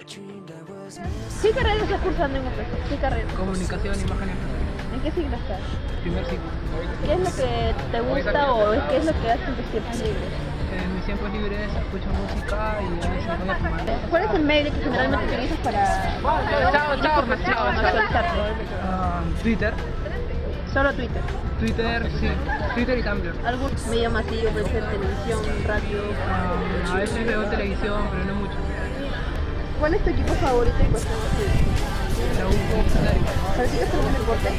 ¿Qué carrera estás cursando en UPC? ¿Qué carrera? Comunicación, imagen y empresa. ¿En qué siglo estás? Primer ciclo. ¿Qué es lo que te gusta o qué es lo que haces en tus tiempos libres? En mis tiempos libres escucho música y a veces voy a fumar. ¿Cuál es el medio que generalmente utilizas para actualizarte? Twitter. Solo Twitter. Twitter, sí. Twitter y Tumblr. ¿Algún medio masivo, puede ser televisión, radio? A veces veo televisión, pero no mucho. ¿Cuál es tu equipo favorito y cuál es tu La U universitaria. ¿Practicas algún deporte?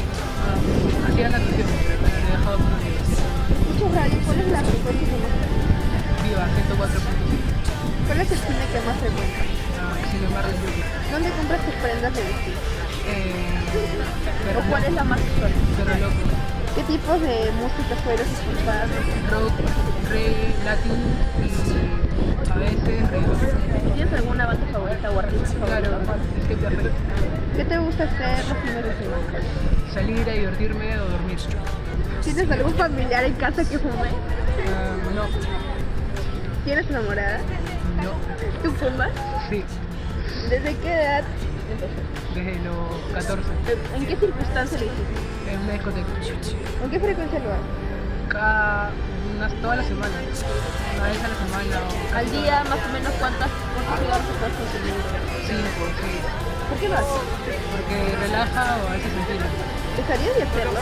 Hacía natación, pero me he dejado por la universidad. ¿Escuchas radio? ¿Cuál es la frecuencia que más frecuentas? Viva, 104.5. ¿Cuál es el cine que más frecuentas? Sin embargo, ¿Dónde compras tus prendas de vestir? pero ¿O cuál es la más usual? Pero loco. ¿Qué tipos de música sueles escuchar? Rock, reggae, latín y a veces reggae. ¿Tienes alguna banda favorita o artista Claro, favorito? es que viajé. ¿Qué te gusta hacer los fines de semana? Salir a divertirme o dormir. ¿Tienes algún familiar en casa que fume? No, ¿Tienes enamorada? no, ¿Tú fumas? sí, ¿Desde qué edad empezaste? desde los 14, ¿En qué circunstancia lo hiciste? en una discoteca. ¿Con qué frecuencia lo haces? Todas las semanas, una vez a la semana o Al día, más o menos, ¿cuántos cigarros te puedes consumir? 5 o 6, ¿Por qué lo haces? porque relaja o a veces mentira. ¿Dejarías de hacerlo?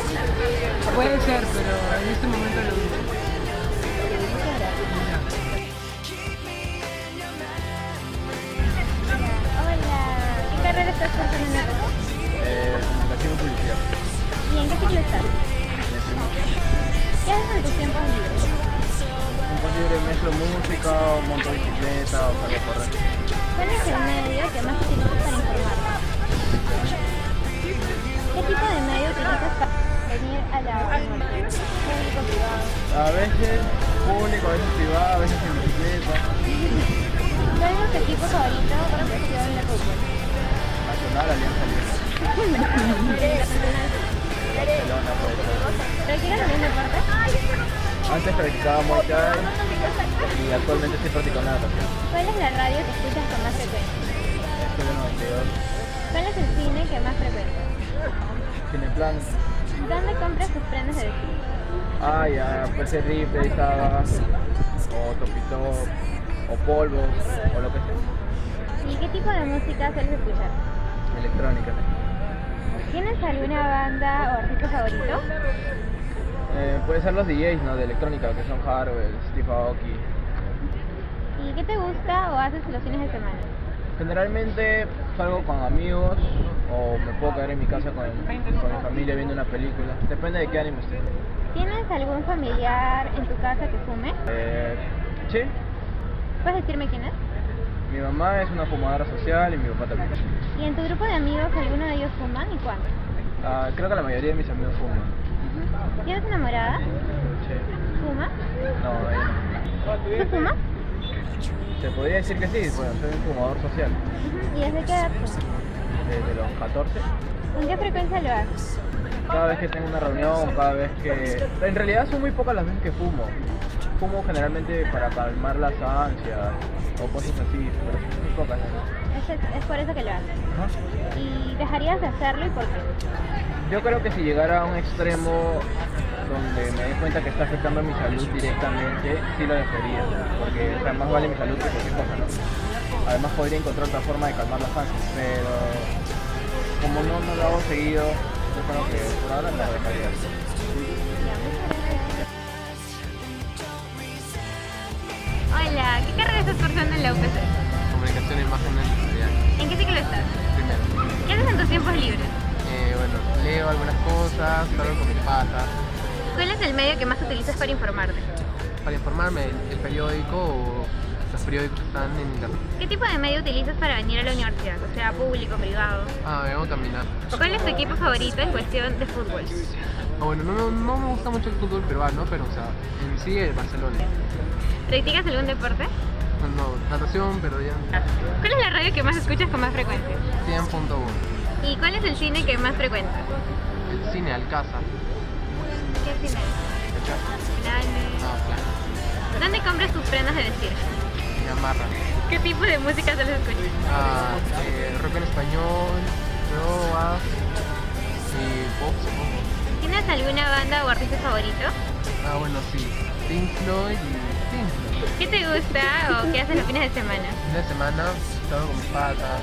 Puede ser, pero en este momento lo dudo. Muchas gracias. Ya. Hola, ¿qué carrera estás cursando en la red? Comunicación y publicidad. ¿Y en qué ciclo estás? En el primer. ¿Qué haces en tus tiempos libres? Tiempo libre mezclo música, monto bicicleta o salgo a correr. ¿Cuál es el medio que más utilizas para informarte? ¿Qué tipo de medio utilizas para venir a la universidad? ¿Público, privado? A veces público, a veces privado, a veces en bicicleta. ¿Cuál es tu equipo favorito para cuestión de fútbol? Nacional, Alianza Lima. Barcelona, puede ser. ¿Practicas algún deporte? Antes practicaba Muay Thai y actualmente estoy practicando natación. ¿Cuál es la radio que escuchas con más frecuencia? Estoy en 92. ¿Cuál es el cine que más frecuentas? Cineplan. ¿Dónde compras tus prendas de vestir? Ya, puede ser Ripley, Sagas, o Topitop, o Polvo, o lo que sea. ¿Y qué tipo de música sueles escuchar? Electrónica. ¿Tienes alguna banda o artista favorito? Puede ser los DJs, ¿no? De electrónica, que son Harvell, Steve Aoki. ¿Y qué te gusta o haces los fines de semana? Generalmente salgo con amigos o me puedo quedar en mi casa con mi familia viendo una película. Depende de qué ánimo esté. ¿Tienes algún familiar en tu casa que fume? Sí, ¿Puedes decirme quién es? mi mamá es una fumadora social y mi papá también. ¿Y en tu grupo de amigos alguno de ellos fuman y cuándo? Creo que la mayoría de mis amigos fuman. ¿Tienes enamorada? Sí. ¿Fuma? No, ¿Tú fumas? se podría decir que sí, bueno, soy un fumador social. ¿Y desde qué edad fumas? Desde los 14. ¿Con qué frecuencia lo haces? Cada vez que tengo una reunión, cada vez que... En realidad son muy pocas las veces que fumo. Fumo generalmente para calmar las ansias o cosas así, pero son muy pocas. Es por eso que lo haces. Ajá. ¿Y dejarías de hacerlo y por qué? Yo creo que si llegara a un extremo donde me dé cuenta que está afectando a mi salud directamente, sí lo dejaría, porque o sea, más vale mi salud que cualquier cosa, ¿no? Además podría encontrar otra forma de calmar las ansias, pero como no lo hago seguido, yo creo que por ahora no lo dejaría. Hola, ¿qué carrera estás cursando en la UPC? Comunicación e imagen empresarial. ¿En qué ciclo estás? Primero. ¿Qué haces en tus tiempos libres? Bueno, leo algunas cosas, salgo con mis patas. ¿Cuál es el medio que más utilizas para informarte? Para informarme, el periódico o los periódicos están en internet. ¿Qué tipo de medio utilizas para venir a la universidad? O sea, público, privado. Vengo a caminar. ¿Cuál es tu equipo favorito en cuestión de fútbol? Bueno, no me gusta mucho el fútbol peruano, pero o sea, en sí el Barcelona. ¿Practicas algún deporte? No, natación, pero ya ¿Cuál es la radio que más escuchas con más frecuencia? 100.1. ¿Y cuál es el cine que más frecuentas? El cine Alcázar. ¿Qué cine? ¿Cachai? Grande. Claro. ¿Dónde compras tus prendas de vestir? Me amarran. ¿Qué tipo de música sueles escuchar? Rock en español, trova y pop, supongo. ¿Tienes alguna banda o artista favorito? Bueno, sí. Pink Floyd y Pink Floyd. ¿Qué te gusta o qué haces los fines de semana? Fin de semana, salgo con mis patas.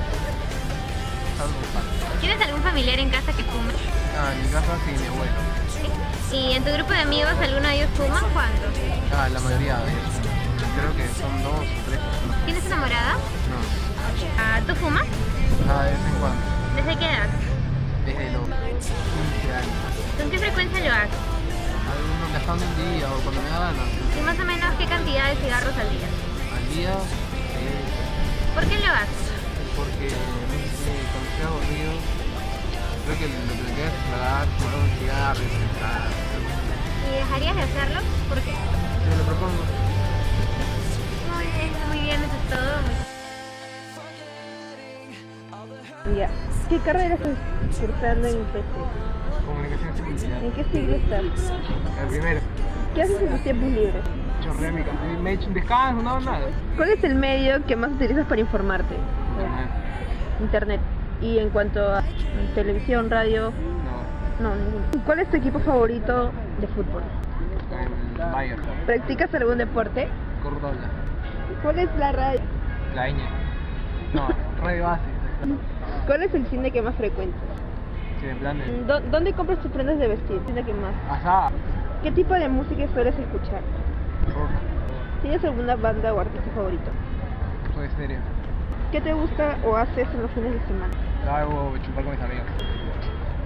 ¿Tienes algún familiar en casa que fume? En mi casa sí, mi abuelo. ¿Sí? ¿Y en tu grupo de amigos alguno de ellos fuma? ¿Cuántos? La mayoría de ellos. Creo que son 2 o 3 personas. ¿Tienes enamorada? No. ¿Tú fumas? De vez en cuando. ¿Desde qué edad? Desde los 15 años. ¿Con qué frecuencia lo haces? Algunos gastando un día o cuando me da ganas. ¿Y más o menos qué cantidad de cigarros al día? Al día, ¿Por qué lo haces? porque cuando estoy aburrido, creo que lo que me queda es tragar, fumar un cigarro y pensar. ¿Y dejarías de hacerlo? ¿Por qué? Me lo propongo. Muy bien, eso es todo. Ya. ¿Qué carrera estás cursando en PC? Comunicación y publicidad. ¿En qué siglo estás? El primero. ¿Qué haces en tus tiempos libres? Chorrea mi casa. Me he hecho un descanso, no, nada. ¿Cuál es el medio que más utilizas para informarte? Internet. Y en cuanto a televisión, radio, No, no, ninguno. ¿Cuál es tu equipo favorito de fútbol? el Bayern. ¿Practicas algún deporte? Córdoba. ¿Cuál es la radio? La ñ. No, radio base. ¿Cuál es el cine que más frecuentas? Sí, en plan de... ¿Dónde compras tus prendas de vestir? ¿Cine que más? Asá. ¿Qué tipo de música sueles escuchar? Rock. ¿Tienes alguna banda o artista favorito? Soy serio. ¿Qué te gusta o haces en los fines de semana? Hago chupar con mis amigos.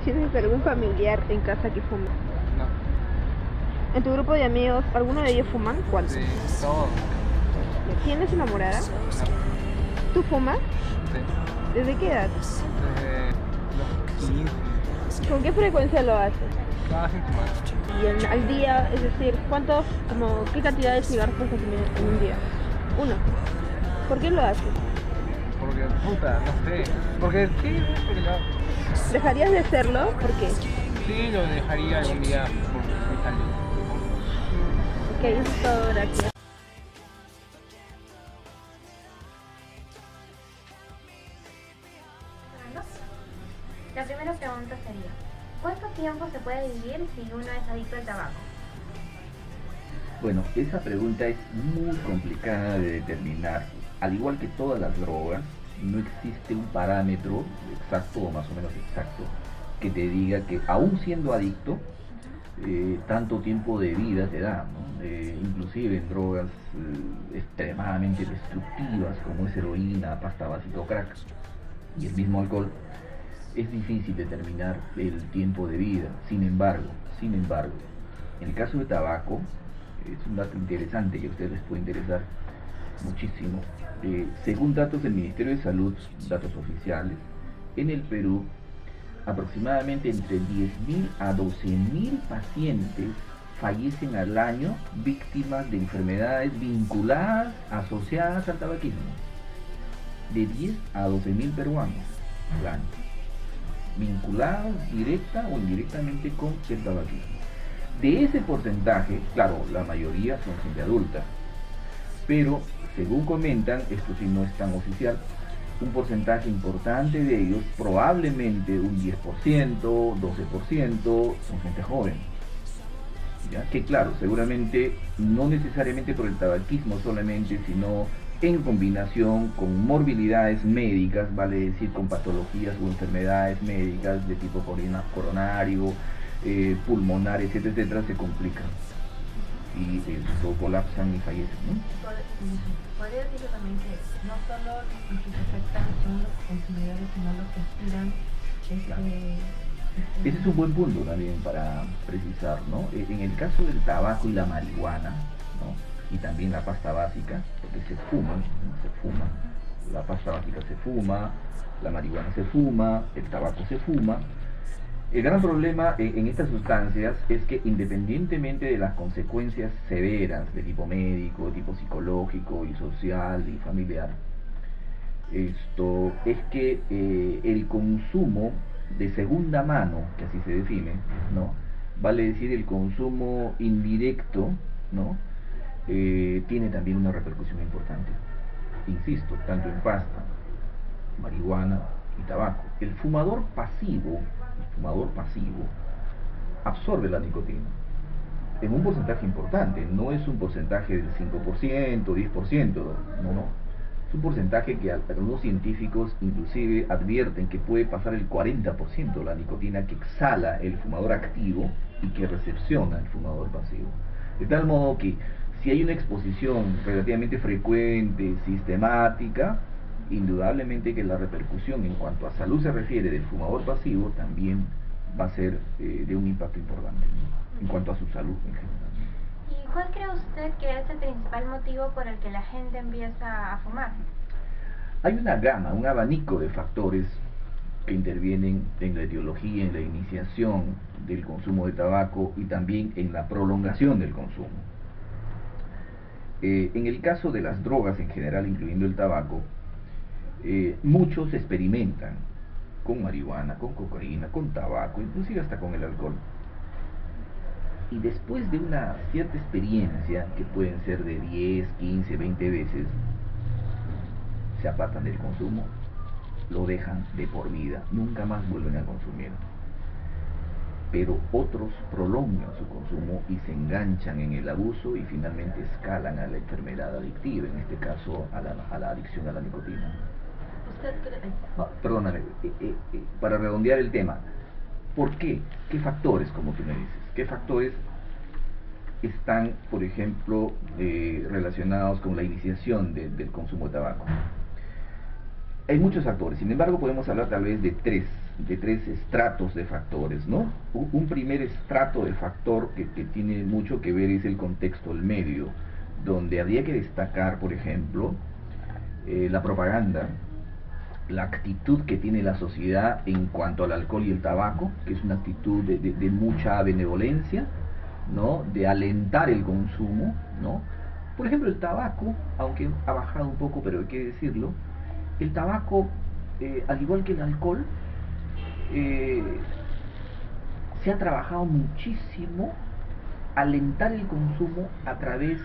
¿Tienes algún familiar en casa que fuma? No. ¿En tu grupo de amigos, alguno de ellos fuman? ¿Cuántos? Sí, todo. ¿Tienes enamorada? No. ¿Tú fumas? Sí. ¿Desde qué edad? Desde los 15. ¿Con qué frecuencia lo haces? Cada fin de semana. Y al día, es decir, qué cantidad de cigarros puedes consumir en un día? Uno. ¿Por qué lo haces? Porque, puta, no sé. Porque sí, porque lo hago. ¿Dejarías de hacerlo? ¿Por qué? Sí, lo dejaría algún día por mi salud. Ok, eso es todo, gracias. La primera pregunta sería, ¿cuánto tiempo se puede vivir si uno es adicto al tabaco? Bueno, esa pregunta es muy complicada de determinar. Al igual que todas las drogas, no existe un parámetro exacto o más o menos exacto que te diga que aún siendo adicto, tanto tiempo de vida te da, ¿no? Inclusive en drogas extremadamente destructivas como es heroína, pasta básica o crack y el mismo alcohol, es difícil determinar el tiempo de vida. Sin embargo, en el caso de tabaco, es un dato interesante y a ustedes les puede interesar muchísimo. Según datos del Ministerio de Salud, datos oficiales, en el Perú, aproximadamente entre 10.000 a 12.000 pacientes fallecen al año víctimas de enfermedades vinculadas, asociadas al tabaquismo. De 10 a 12.000 peruanos al año, vinculados directa o indirectamente con el tabaquismo. De ese porcentaje, claro, la mayoría son gente adulta, pero según comentan, esto sí no es tan oficial, un porcentaje importante de ellos, probablemente un 10%, 12%, son gente joven. ¿Ya? Que claro, seguramente no necesariamente por el tabaquismo solamente, sino en combinación con morbilidades médicas, vale decir con patologías o enfermedades médicas de tipo coronario, pulmonar, etcétera, etcétera, se complican y colapsan y fallecen, ¿no? Podría decirlo también que no solo los que se afectan son los consumidores, sino los que aspiran. Ese es un buen punto también para precisar, ¿no? En el caso del tabaco y la marihuana, ¿no? Y también la pasta básica, porque se fuma, ¿no? Se fuma, la pasta básica se fuma, la marihuana se fuma, el tabaco se fuma. El gran problema en estas sustancias es que independientemente de las consecuencias severas de tipo médico, de tipo psicológico y social y familiar, esto es que el consumo de segunda mano, que así se define, ¿no? Vale decir el consumo indirecto, ¿no? Tiene también una repercusión importante. insisto, tanto en pasta, marihuana y tabaco. El fumador pasivo absorbe la nicotina en un porcentaje importante, no es un porcentaje del 5%, 10%, no. Es un porcentaje que algunos científicos inclusive advierten que puede pasar el 40% de la nicotina que exhala el fumador activo y que recepciona el fumador pasivo. De tal modo que si hay una exposición relativamente frecuente, sistemática, indudablemente que la repercusión en cuanto a salud se refiere del fumador pasivo también va a ser de un impacto importante, ¿no? En cuanto a su salud en general. ¿Y cuál cree usted que es el principal motivo por el que la gente empieza a fumar? Hay una gama, un abanico de factores que intervienen en la etiología, en la iniciación del consumo de tabaco y también en la prolongación del consumo. En el caso de las drogas en general, incluyendo el tabaco, muchos experimentan con marihuana, con cocaína, con tabaco, inclusive hasta con el alcohol. Y después de una cierta experiencia, que pueden ser de 10, 15, 20 veces, se apartan del consumo, lo dejan de por vida, nunca más vuelven a consumir. Pero otros prolongan su consumo y se enganchan en el abuso y finalmente escalan a la enfermedad adictiva, en este caso a la adicción a la nicotina. ¿Usted cree? Perdóname, para redondear el tema, ¿por qué? ¿Qué factores, como tú me dices? ¿Qué factores están, por ejemplo, relacionados con la iniciación del consumo de tabaco? Hay muchos factores, sin embargo podemos hablar tal vez de tres estratos de factores, ¿no? Un primer estrato de factor que tiene mucho que ver es el contexto, el medio, donde habría que destacar, por ejemplo, la propaganda, la actitud que tiene la sociedad en cuanto al alcohol y el tabaco, que es una actitud de mucha benevolencia, ¿no? De alentar el consumo, ¿no? Por ejemplo, el tabaco, aunque ha bajado un poco, pero hay que decirlo, el tabaco, al igual que el alcohol, se ha trabajado muchísimo alentar el consumo a través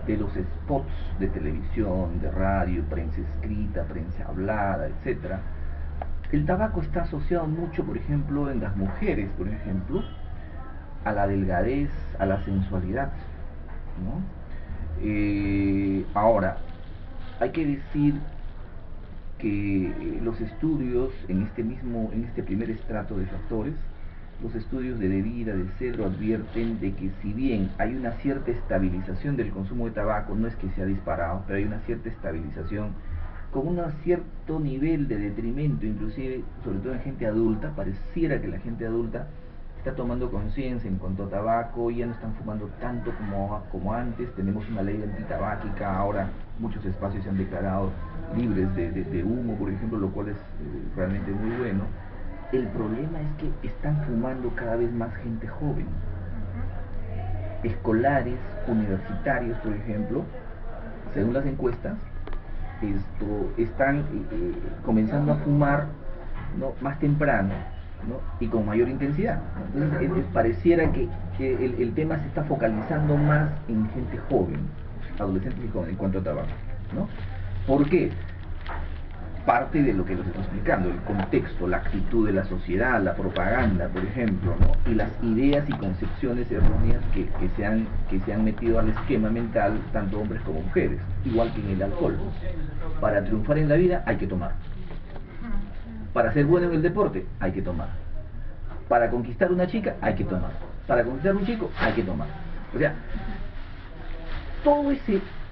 de los spots de televisión, de radio, prensa escrita, prensa hablada, etc. El tabaco está asociado mucho, por ejemplo, en las mujeres, por ejemplo, a la delgadez, a la sensualidad, ¿no? Ahora, hay que decir que los estudios en este primer estrato de factores, los estudios de vida, de Cedro, advierten de que si bien hay una cierta estabilización del consumo de tabaco, no es que se ha disparado, pero hay una cierta estabilización con un cierto nivel de detrimento, inclusive, sobre todo en gente adulta. Pareciera que la gente adulta está tomando conciencia en cuanto a tabaco, ya no están fumando tanto como antes. Tenemos una ley antitabáquica, ahora muchos espacios se han declarado libres de humo, por ejemplo, lo cual es realmente muy bueno. El problema es que están fumando cada vez más gente joven, escolares, universitarios, por ejemplo, según las encuestas, están comenzando a fumar, ¿no?, más temprano, ¿no?, y con mayor intensidad. Entonces pareciera que el tema se está focalizando más en gente joven, adolescentes y jóvenes, en cuanto a tabaco, ¿no? ¿Por qué? Parte de lo que les estoy explicando, el contexto, la actitud de la sociedad, la propaganda, por ejemplo, ¿no?, y las ideas y concepciones erróneas que se han metido al esquema mental, tanto hombres como mujeres, igual que en el alcohol. Para triunfar en la vida hay que tomar. Para ser bueno en el deporte hay que tomar. Para conquistar una chica hay que tomar. Para conquistar un chico hay que tomar. O sea, todo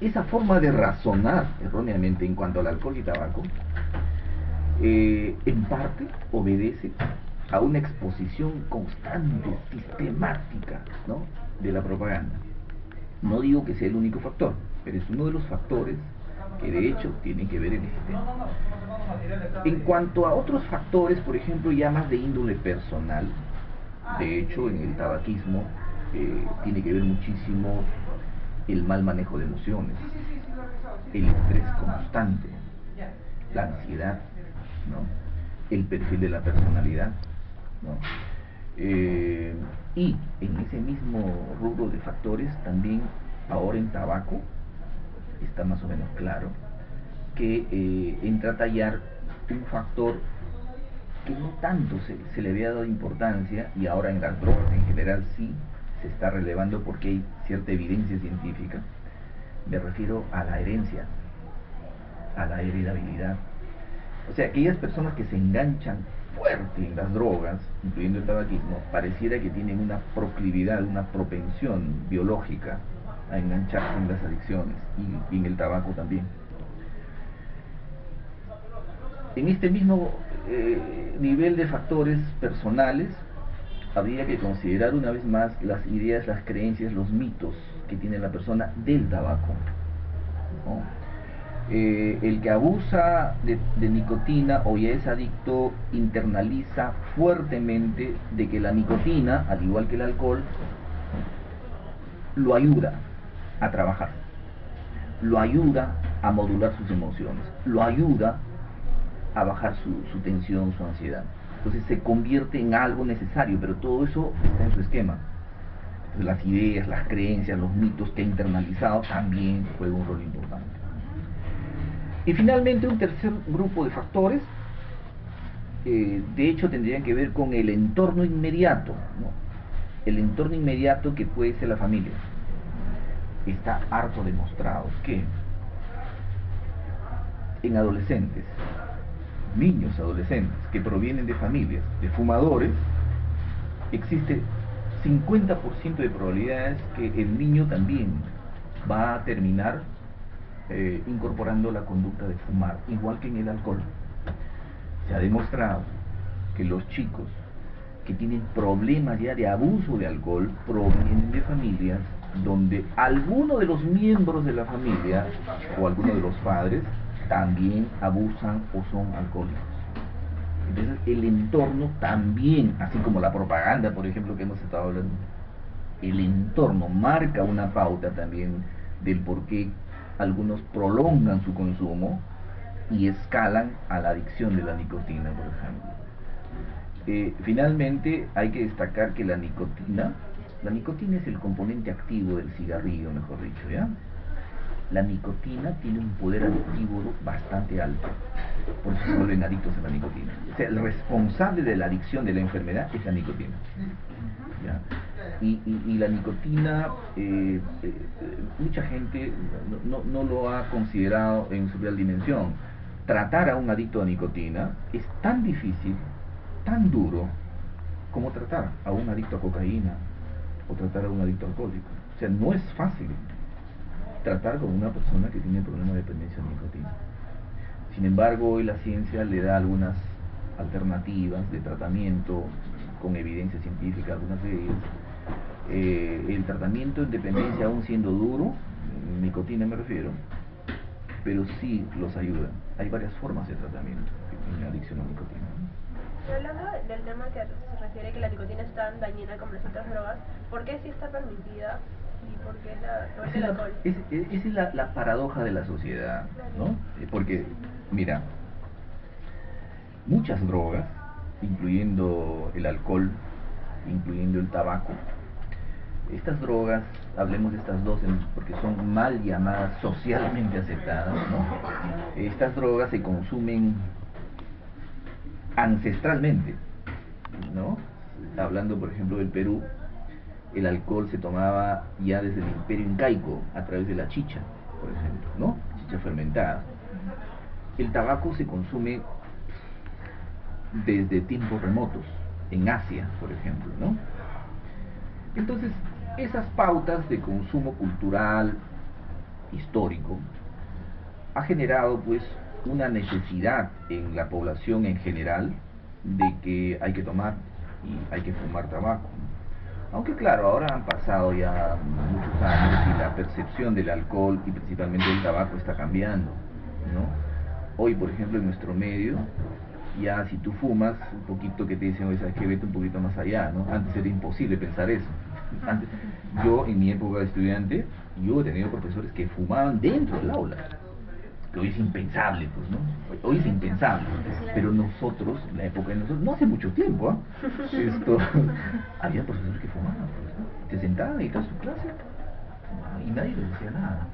esa forma de razonar erróneamente en cuanto al alcohol y tabaco, en parte obedece a una exposición constante, sistemática, ¿no?, de la propaganda. No digo que sea el único factor, pero es uno de los factores que de hecho tienen que ver en el sistema. En cuanto a otros factores, por ejemplo, ya más de índole personal, de hecho en el tabaquismo tiene que ver muchísimo el mal manejo de emociones, el estrés constante, la ansiedad, ¿no?, el perfil de la personalidad, ¿no? Y en ese mismo rubro de factores también ahora en tabaco está más o menos claro que entra a tallar un factor que no tanto se le había dado importancia, y ahora en las drogas en general sí se está relevando porque hay cierta evidencia científica. Me refiero a la herencia, a la heredabilidad. O sea, aquellas personas que se enganchan fuerte en las drogas, incluyendo el tabaquismo, pareciera que tienen una proclividad, una propensión biológica a engancharse en las adicciones, y en el tabaco también. En este mismo nivel de factores personales, habría que considerar una vez más las ideas, las creencias, los mitos que tiene la persona del tabaco, ¿no? El que abusa de nicotina o ya es adicto internaliza fuertemente de que la nicotina, al igual que el alcohol, lo ayuda a trabajar, lo ayuda a modular sus emociones, lo ayuda a bajar su tensión, su ansiedad. Entonces se convierte en algo necesario, pero todo eso está en su esquema. Entonces las ideas, las creencias, los mitos que ha internalizado también juegan un rol importante. Y finalmente un tercer grupo de factores, de hecho tendrían que ver con el entorno inmediato, ¿no? El entorno inmediato que puede ser la familia. Está harto demostrado que en adolescentes, niños adolescentes que provienen de familias de fumadores, existe 50% de probabilidades que el niño también va a terminar incorporando la conducta de fumar, igual que en el alcohol. Se ha demostrado que los chicos que tienen problemas ya de abuso de alcohol provienen de familias donde alguno de los miembros de la familia o alguno de los padres también abusan o son alcohólicos. Entonces el entorno también, así como la propaganda, por ejemplo, que hemos estado hablando, el entorno marca una pauta también del por qué algunos prolongan su consumo y escalan a la adicción de la nicotina, por ejemplo. Finalmente hay que destacar que la nicotina es el componente activo del cigarrillo, mejor dicho, ¿ya? La nicotina tiene un poder adictivo bastante alto, por eso se vuelven adictos a la nicotina. O sea, el responsable de la adicción de la enfermedad es la nicotina, ¿ya? Y la nicotina, mucha gente no lo ha considerado en su real dimensión. Tratar a un adicto a nicotina es tan difícil, tan duro, como tratar a un adicto a cocaína o tratar a un adicto alcohólico. O sea, no es fácil tratar con una persona que tiene problemas de dependencia de nicotina. Sin embargo, hoy la ciencia le da algunas alternativas de tratamiento con evidencia científica, algunas de ellas. El tratamiento en dependencia, aún siendo duro, nicotina me refiero, pero sí los ayuda. Hay varias formas de tratamiento en la adicción a nicotina. Y hablando del tema que se refiere que la nicotina es tan dañina como las otras drogas, ¿por qué sí está permitida y por qué el alcohol? Esa es la paradoja de la sociedad, ¿no? Porque, mira, muchas drogas, incluyendo el alcohol, incluyendo el tabaco, estas drogas, hablemos de estas dos porque son mal llamadas socialmente aceptadas, ¿no? Estas drogas se consumen ancestralmente, ¿no? Hablando por ejemplo del Perú, el alcohol se tomaba ya desde el imperio incaico a través de la chicha, por ejemplo, ¿no? Chicha fermentada. El tabaco se consume desde tiempos remotos, en Asia, por ejemplo, ¿no? Entonces, esas pautas de consumo cultural, histórico, ha generado pues una necesidad en la población en general de que hay que tomar y hay que fumar tabaco. Aunque claro, ahora han pasado ya muchos años y la percepción del alcohol y principalmente del tabaco está cambiando, ¿no? Hoy, por ejemplo, en nuestro medio, ya si tú fumas, un poquito que te dicen, oye, ¿sabes qué? Vete un poquito más allá, ¿no? Antes era imposible pensar eso. Antes, yo, en mi época de estudiante, yo he tenido profesores que fumaban dentro del aula. Que hoy es impensable, pues, ¿no? Hoy es impensable. Pero nosotros, la época de nosotros, no hace mucho tiempo, ¿eh? Había profesores que fumaban, pues, ¿no? Se sentaban y toda su clase y nadie les decía nada.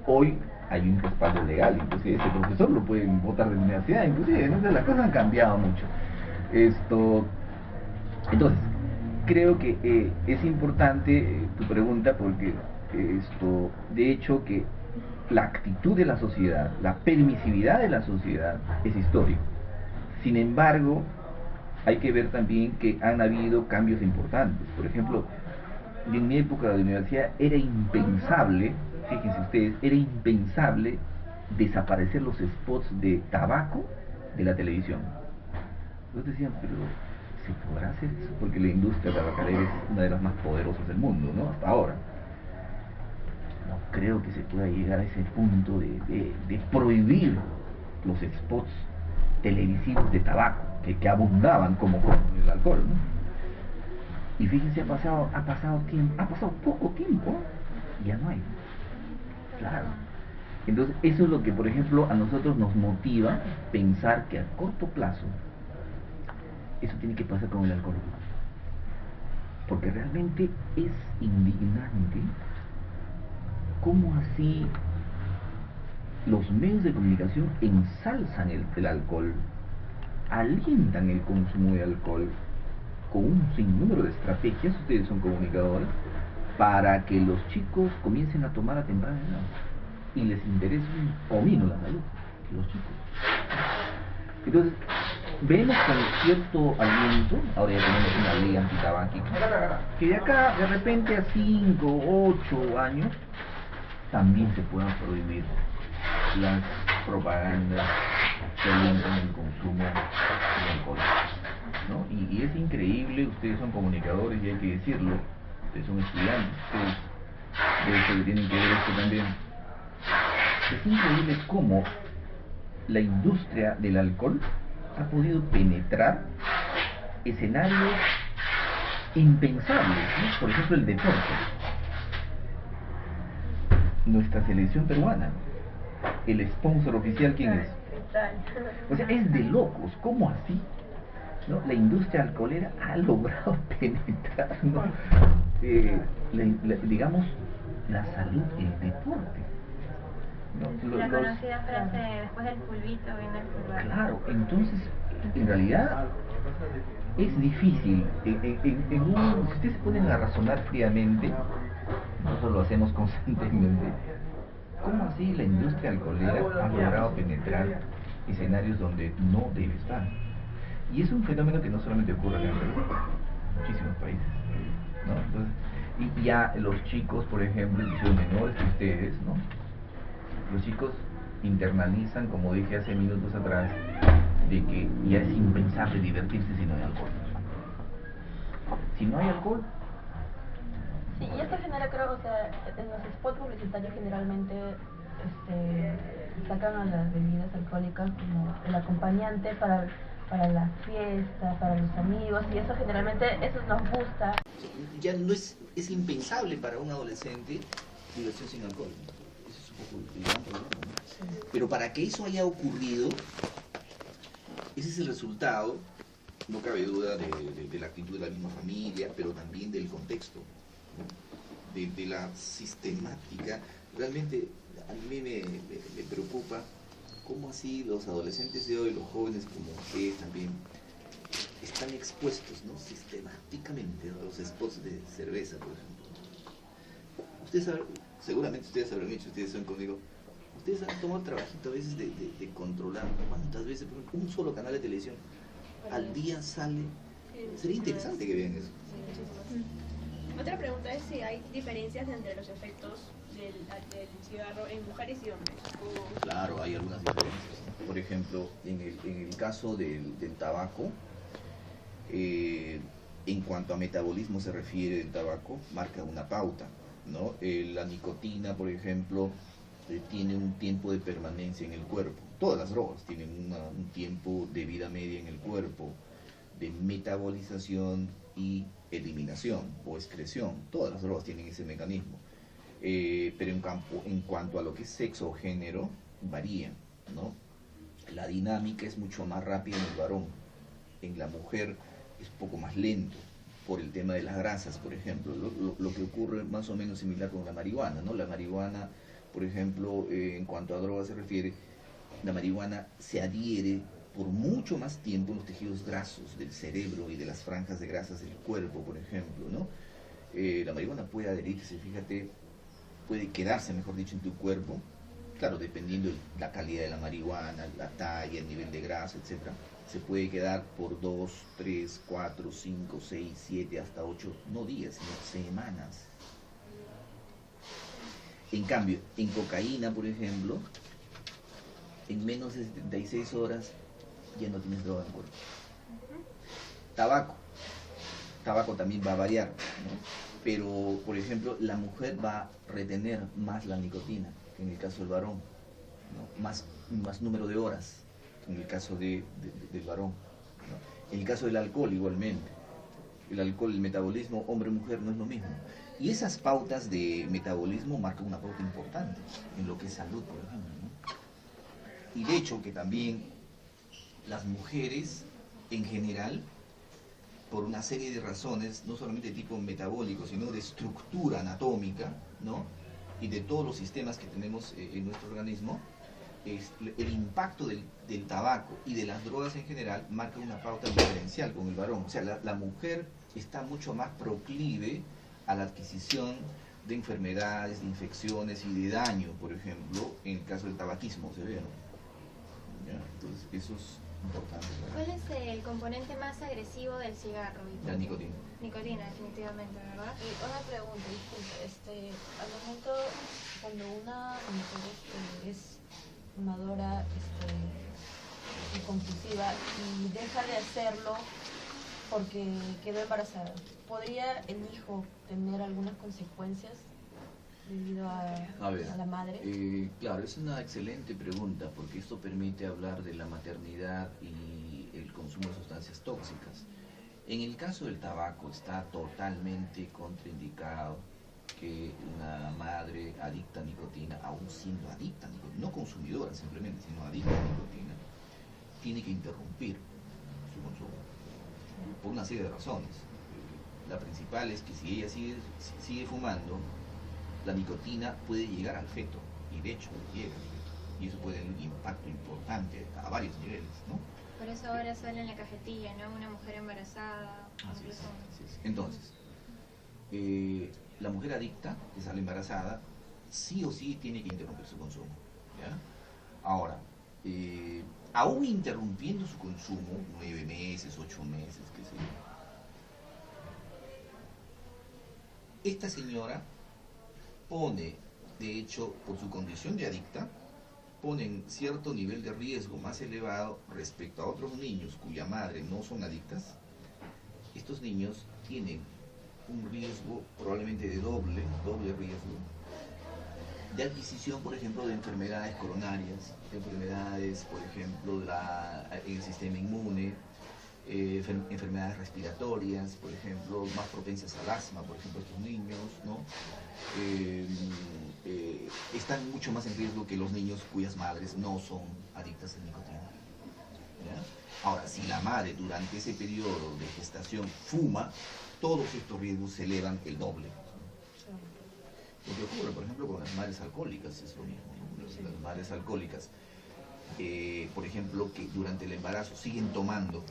Hoy hay un respaldo legal, inclusive ese profesor lo pueden votar de la universidad, inclusive, entonces las cosas han cambiado mucho. Entonces, creo que es importante tu pregunta porque de hecho que la actitud de la sociedad, la permisividad de la sociedad es histórico. Sin embargo, hay que ver también que han habido cambios importantes. Por ejemplo, en mi época de universidad era impensable, fíjense ustedes, era impensable desaparecer los spots de tabaco de la televisión. Entonces decían, pero ¿se podrá hacer eso? Porque la industria tabacalera es una de las más poderosas del mundo, ¿no? Hasta ahora. No creo que se pueda llegar a ese punto de prohibir los spots televisivos de tabaco que abundaban como con el alcohol, ¿no? Y fíjense, ha pasado poco tiempo, ya no hay. Claro. Entonces, eso es lo que, por ejemplo, a nosotros nos motiva pensar que a corto plazo eso tiene que pasar con el alcohol. Porque realmente es indignante cómo así los medios de comunicación ensalzan el alcohol, alientan el consumo de alcohol con un sinnúmero de estrategias, ustedes son comunicadores, para que los chicos comiencen a tomar a temprana edad y les interese un comino la salud, los chicos. Entonces, vemos con cierto aliento, ahora ya tenemos una ley antitabáquica, que de acá, de repente, a 5, 8 años, también se puedan prohibir las propagandas que alientan el consumo de alcohol, ¿no? Y es increíble, ustedes son comunicadores y hay que decirlo, ustedes son estudiantes, ustedes de hecho que tienen que ver esto también. Es increíble cómo la industria del alcohol ha podido penetrar escenarios impensables, ¿no? Por ejemplo, el deporte. Nuestra selección peruana, el sponsor oficial, ¿quién es? O sea, es de locos, ¿cómo así? ¿No? La industria alcoholera ha logrado penetrar, ¿no? Digamos, la salud y el deporte, ¿no? La conocida frase, después del pulvito viene el pulvar. Claro, entonces, en realidad, es difícil. Si ustedes se ponen a razonar fríamente, nosotros lo hacemos constantemente, ¿cómo así la industria alcoholera ha logrado penetrar escenarios donde no debe estar? Y es un fenómeno que no solamente ocurre en Perú, en muchísimos países, ¿no? Entonces, y ya los chicos, por ejemplo, que son menores que ustedes, ¿no? Los chicos internalizan, como dije hace minutos atrás, de que ya es impensable divertirse si no hay alcohol. Si no hay alcohol... Sí, y esto genera, creo, o sea, en los spots publicitarios generalmente sacan a las bebidas alcohólicas como el acompañante para la fiesta, para los amigos, y eso generalmente, eso nos gusta. Ya no es impensable para un adolescente diversión sin alcohol. Eso es un poco el gran problema, ¿no? Sí. Pero para que eso haya ocurrido, ese es el resultado, no cabe duda, de la actitud de la misma familia, pero también del contexto, ¿no? de la sistemática. Realmente a mí me preocupa cómo así los adolescentes de hoy, los jóvenes como ustedes también, están expuestos, ¿no? Sistemáticamente, ¿no? A los spots de cerveza, por ejemplo. Ustedes saben, seguramente ustedes habrán hecho, ustedes son conmigo, ustedes han tomado el trabajito a veces de controlar cuántas veces, por ejemplo, un solo canal de televisión al día sale. Sería interesante que vean eso. Otra pregunta es si hay diferencias entre los efectos del cigarro en mujeres y hombres. Claro, hay algunas diferencias. Por ejemplo, en el caso del tabaco, en cuanto a metabolismo se refiere, el tabaco marca una pauta, ¿no? La nicotina, por ejemplo, tiene un tiempo de permanencia en el cuerpo. Todas las drogas tienen un tiempo de vida media en el cuerpo, de metabolización y eliminación o excreción. Todas las drogas tienen ese mecanismo. Pero en cuanto a lo que es sexo o género, varían, ¿no? La dinámica es mucho más rápida en el varón. En la mujer es un poco más lento, por el tema de las grasas, por ejemplo. Lo que ocurre más o menos similar con la marihuana, ¿no? La marihuana Por ejemplo, en cuanto a drogas se refiere, la marihuana se adhiere por mucho más tiempo en los tejidos grasos del cerebro y de las franjas de grasas del cuerpo, por ejemplo, ¿no? La marihuana puede adherirse, fíjate, puede quedarse, mejor dicho, en tu cuerpo, claro, dependiendo de la calidad de la marihuana, la talla, el nivel de grasa, etcétera, se puede quedar por 2, 3, 4, 5, 6, 7, hasta 8, no días, sino semanas. En cambio, en cocaína, por ejemplo, en menos de 76 horas ya no tienes droga en el cuerpo. Tabaco también va a variar, ¿no? Pero, por ejemplo, la mujer va a retener más la nicotina que en el caso del varón, ¿no? Más número de horas que en el caso del varón, ¿no? En el caso del alcohol, igualmente. El alcohol, el metabolismo hombre-mujer no es lo mismo. Y esas pautas de metabolismo marcan una pauta importante en lo que es salud, por ejemplo, ¿no? Y de hecho que también las mujeres en general, por una serie de razones, no solamente de tipo metabólico, sino de estructura anatómica, ¿no? Y de todos los sistemas que tenemos en nuestro organismo, el impacto del tabaco y de las drogas en general marca una pauta diferencial con el varón. O sea, la mujer está mucho más proclive a la adquisición de enfermedades, de infecciones y de daño, por ejemplo, en el caso del tabaquismo, se ve, ¿no? ¿Ya? Entonces, eso es importante. ¿Cuál es el componente más agresivo del cigarro? La nicotina. Nicotina, definitivamente, ¿verdad? Y una pregunta, disculpe, al momento cuando una mujer es fumadora y compulsiva y deja de hacerlo porque quedó embarazada, ¿podría el hijo tener algunas consecuencias debido a la madre? Claro, es una excelente pregunta porque esto permite hablar de la maternidad y el consumo de sustancias tóxicas. En el caso del tabaco está totalmente contraindicado que una madre adicta a nicotina, aún siendo adicta a nicotina, no consumidora simplemente, sino adicta a nicotina, tiene que interrumpir su consumo por una serie de razones. La principal es que si ella sigue fumando, la nicotina puede llegar al feto, y de hecho llega al feto, y eso puede tener un impacto importante a varios niveles, ¿no? Por eso ahora sale en la cajetilla, ¿no? Una mujer embarazada. Así es. Entonces, la mujer adicta que sale embarazada, sí o sí tiene que interrumpir su consumo, ¿ya? Ahora, aún interrumpiendo su consumo, 9 meses, 8 meses, qué sé yo, esta señora pone, de hecho, por su condición de adicta, pone en cierto nivel de riesgo más elevado respecto a otros niños cuya madre no son adictas. Estos niños tienen un riesgo probablemente de doble riesgo de adquisición, por ejemplo, de enfermedades coronarias, de enfermedades, por ejemplo, en el sistema inmune, enfermedades respiratorias, por ejemplo, más propensas al asma, por ejemplo, estos niños, ¿no? Están mucho más en riesgo que los niños cuyas madres no son adictas a nicotina, ¿ya? Ahora, si la madre durante ese periodo de gestación fuma, todos estos riesgos se elevan el doble. Lo que ocurre, por ejemplo, con las madres alcohólicas es lo mismo, ¿no? Las madres alcohólicas, por ejemplo, que durante el embarazo siguen tomando.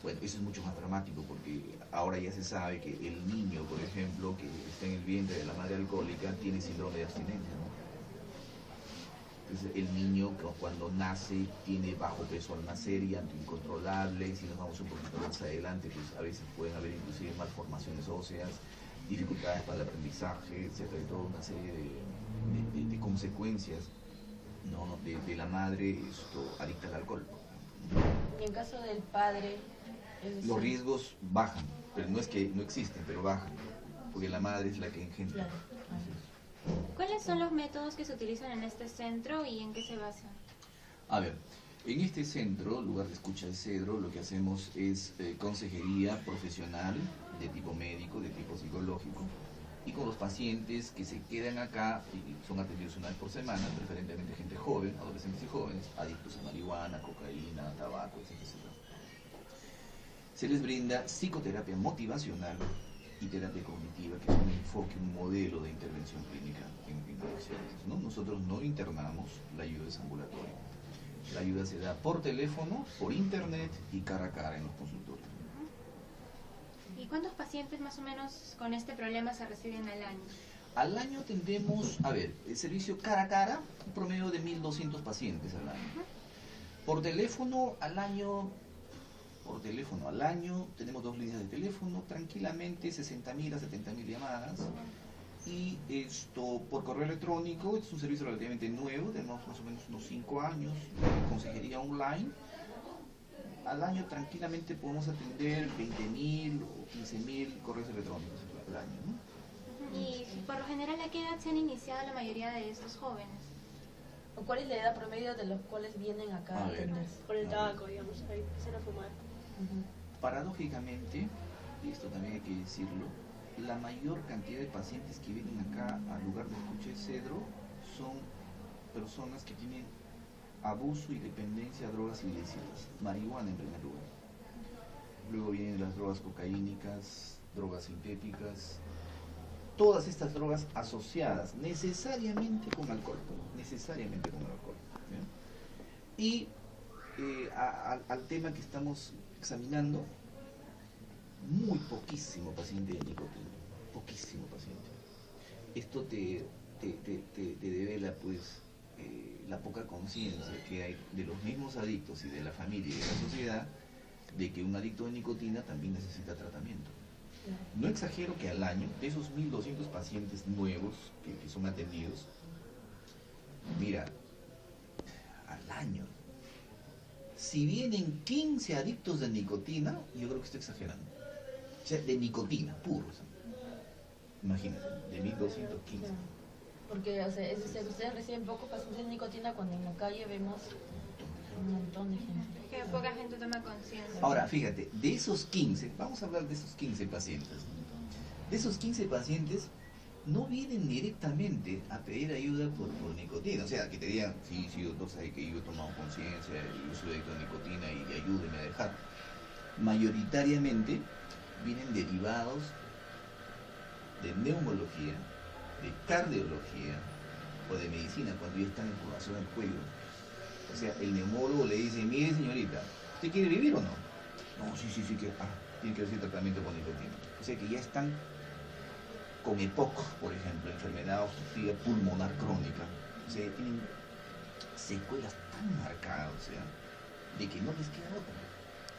Bueno, eso es mucho más dramático porque ahora ya se sabe que el niño, por ejemplo, que está en el vientre de la madre alcohólica tiene síndrome de abstinencia, ¿no? Entonces el niño cuando nace tiene bajo peso al nacer y incontrolable, y si nos vamos un poquito más adelante, pues a veces pueden haber inclusive malformaciones óseas, dificultades para el aprendizaje, etcétera, y toda una serie de consecuencias, ¿no? de la madre adicta al alcohol. Y en caso del padre, los riesgos bajan, pero no es que no existen, pero bajan, porque la madre es la que engendra. claro. ¿Cuáles son los métodos que se utilizan en este centro y en qué se basan? A ver, en este centro, lugar de escucha de Cedro, lo que hacemos es consejería profesional de tipo médico, de tipo psicológico, y con los pacientes que se quedan acá, y son atendidos una vez por semana, preferentemente gente joven, adolescentes y jóvenes, adictos a marihuana, cocaína, tabaco, etc. Se les brinda psicoterapia motivacional y terapia cognitiva, que es un enfoque enfoque, un modelo de intervención clínica en adicciones, ¿no? Nosotros no internamos, la ayuda es ambulatoria. La ayuda se da por teléfono, por internet y cara a cara en los consultorios. ¿Y cuántos pacientes más o menos con este problema se reciben al año? Al año tendremos, a ver, el servicio cara a cara, un promedio de 1.200 pacientes al año. Por teléfono al año tenemos 2 líneas de teléfono, tranquilamente 60.000 a 70.000 llamadas. Y esto por correo electrónico, es un servicio relativamente nuevo, tenemos más o menos unos 5 años, consejería online. Al año tranquilamente podemos atender 20.000 o 15.000 correos electrónicos al año, ¿no? Y por lo general, ¿a qué edad se han iniciado la mayoría de estos jóvenes? ¿O cuál es la edad promedio de los cuales vienen acá a A ver. atenderse? Por el tabaco, digamos, ahí empiezan a fumar. Paradójicamente, y esto también hay que decirlo, la mayor cantidad de pacientes que vienen acá al lugar de escucha de Cedro son personas que tienen abuso y dependencia a drogas ilícitas, marihuana en primer lugar. Luego vienen las drogas cocaínicas, drogas sintéticas, todas estas drogas asociadas necesariamente con alcohol, ¿bien? Y al tema que estamos examinando, muy poquísimo paciente de nicotina, poquísimo paciente. Esto te devela pues la poca conciencia que hay de los mismos adictos y de la familia y de la sociedad de que un adicto de nicotina también necesita tratamiento. No exagero que al año, de esos 1.200 pacientes nuevos que son atendidos, mira, al año, si vienen 15 adictos de nicotina, yo creo que estoy exagerando. O sea, de nicotina, puro. O sea, imagínate, de 1.215. Porque, o sea, es decir, ustedes reciben pocos pacientes de nicotina cuando en la calle vemos un montón de gente. Que poca gente toma conciencia. Ahora, fíjate, de esos 15, vamos a hablar de esos 15 pacientes. De esos 15 pacientes, no vienen directamente a pedir ayuda por nicotina. O sea, que te digan, sí, doctor, sabe que yo he tomado conciencia, yo soy adicto a nicotina y ayúdeme a dejar. Mayoritariamente vienen derivados de neumología, de cardiología o de medicina cuando ya están en formación al cuello. O sea, el neumólogo le dice, mire señorita, ¿usted quiere vivir o no? No, sí, que tiene que recibir tratamiento con nicotina. O sea que ya están con EPOC, por ejemplo, enfermedad obstructiva pulmonar crónica. O sea, tienen secuelas tan marcadas, o sea, de que no les queda otra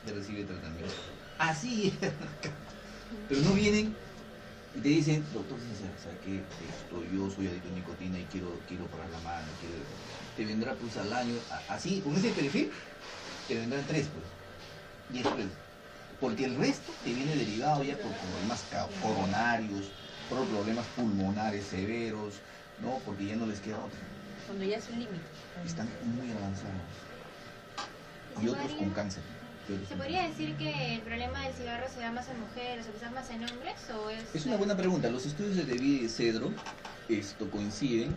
de recibir tratamiento. Así es. Pero no vienen y te dicen, doctor, ¿sabe qué? Yo soy adicto a nicotina y quiero parar la mano, te vendrá pues al año, así, con ese perfil, te vendrán 3 pues, y después, porque el resto te viene derivado ya por problemas coronarios, por problemas pulmonares severos, ¿no? Porque ya no les queda otra. Cuando ya es un límite. Están muy avanzados. Y otros con cáncer. ¿Se podría decir que el problema del cigarro se da más en mujeres o quizás más en hombres? ¿O Es una buena pregunta. Los estudios de Levy y de Cedro coinciden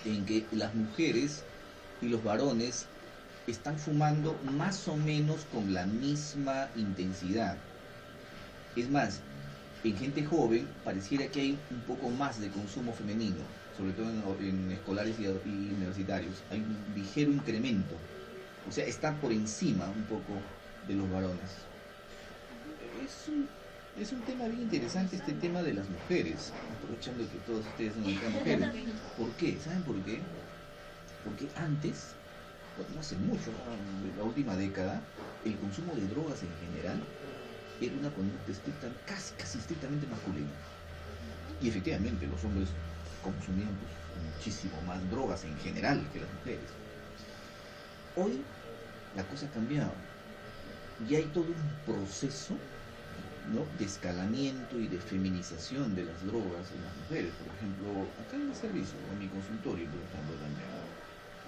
en que las mujeres y los varones están fumando más o menos con la misma intensidad. Es más, en gente joven pareciera que hay un poco más de consumo femenino, sobre todo en escolares y universitarios. Hay un ligero incremento. O sea, está por encima un poco de los varones. Es un tema bien interesante este tema de las mujeres, aprovechando que todos ustedes son mujeres. ¿Por qué? ¿Saben por qué? Porque antes, bueno, no hace mucho, en la última década, el consumo de drogas en general era una conducta estricta, casi estrictamente masculina. Y efectivamente los hombres consumían pues, muchísimo más drogas en general que las mujeres. Hoy la cosa ha cambiado y hay todo un proceso, ¿no?, de escalamiento y de feminización de las drogas en las mujeres. Por ejemplo, acá en el servicio, en mi consultorio, por ejemplo, también,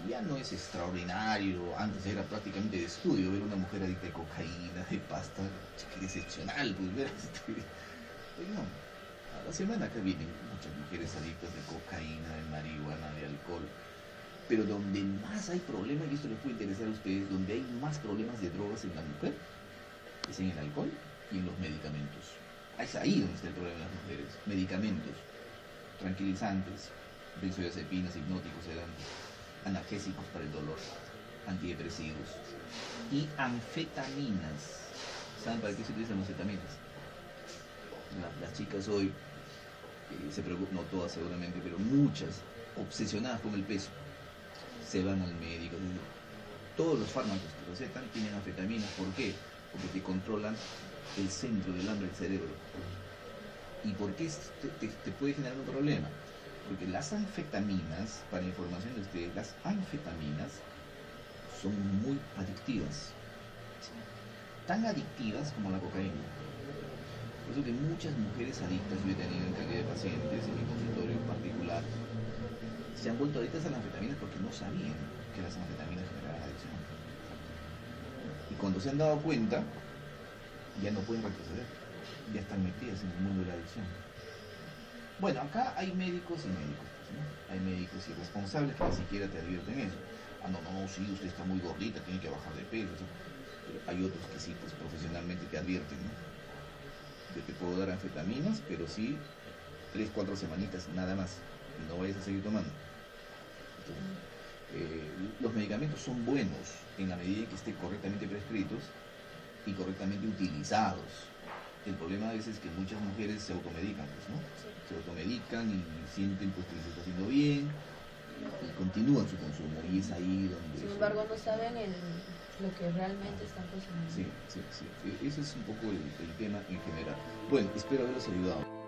ya no es extraordinario, antes era prácticamente de estudio ver una mujer adicta de cocaína, de pasta, que excepcional, pues ver no, a la semana acá vienen muchas mujeres adictas de cocaína, de marihuana, de alcohol. Pero donde más hay problemas, y esto les puede interesar a ustedes, donde hay más problemas de drogas en la mujer, es en el alcohol y en los medicamentos. Es ahí donde está el problema de las mujeres. Medicamentos, tranquilizantes, benzodiazepinas, hipnóticos, sedantes, analgésicos para el dolor, antidepresivos y anfetaminas. ¿Saben para qué se utilizan las anfetaminas? Las chicas hoy se preocupan, no todas seguramente, pero muchas, obsesionadas con el peso, se van al médico. Todos los fármacos que recetan tienen anfetaminas. ¿Por qué? Porque te controlan el centro del hambre del cerebro. ¿Y por qué te puede generar un problema? Porque las anfetaminas, para información de ustedes, las anfetaminas son muy adictivas. Tan adictivas como la cocaína. Por eso que muchas mujeres adictas, yo he tenido en calidad de pacientes, en mi consultorio en particular, se han vuelto adictas a las anfetaminas porque no sabían que las anfetaminas generaban adicción. Y cuando se han dado cuenta, ya no pueden retroceder, ya están metidas en el mundo de la adicción. Bueno, acá hay médicos y médicos, ¿no? Hay médicos irresponsables que ni siquiera te advierten eso. Ah, no, sí, usted está muy gordita, tiene que bajar de peso. Pero hay otros que sí, pues profesionalmente te advierten, ¿no? Yo te puedo dar anfetaminas, pero sí 3-4 semanitas nada más, y no vayas a seguir tomando. Entonces, los medicamentos son buenos en la medida en que estén correctamente prescritos y correctamente utilizados. El problema a veces es que muchas mujeres se automedican, pues, ¿no? Se automedican y sienten pues, que les está haciendo bien y continúan su consumo, y es ahí donde... Sin embargo, no saben lo que realmente están consumiendo. Sí. Ese es un poco el tema en general. Bueno, espero haberlos ayudado.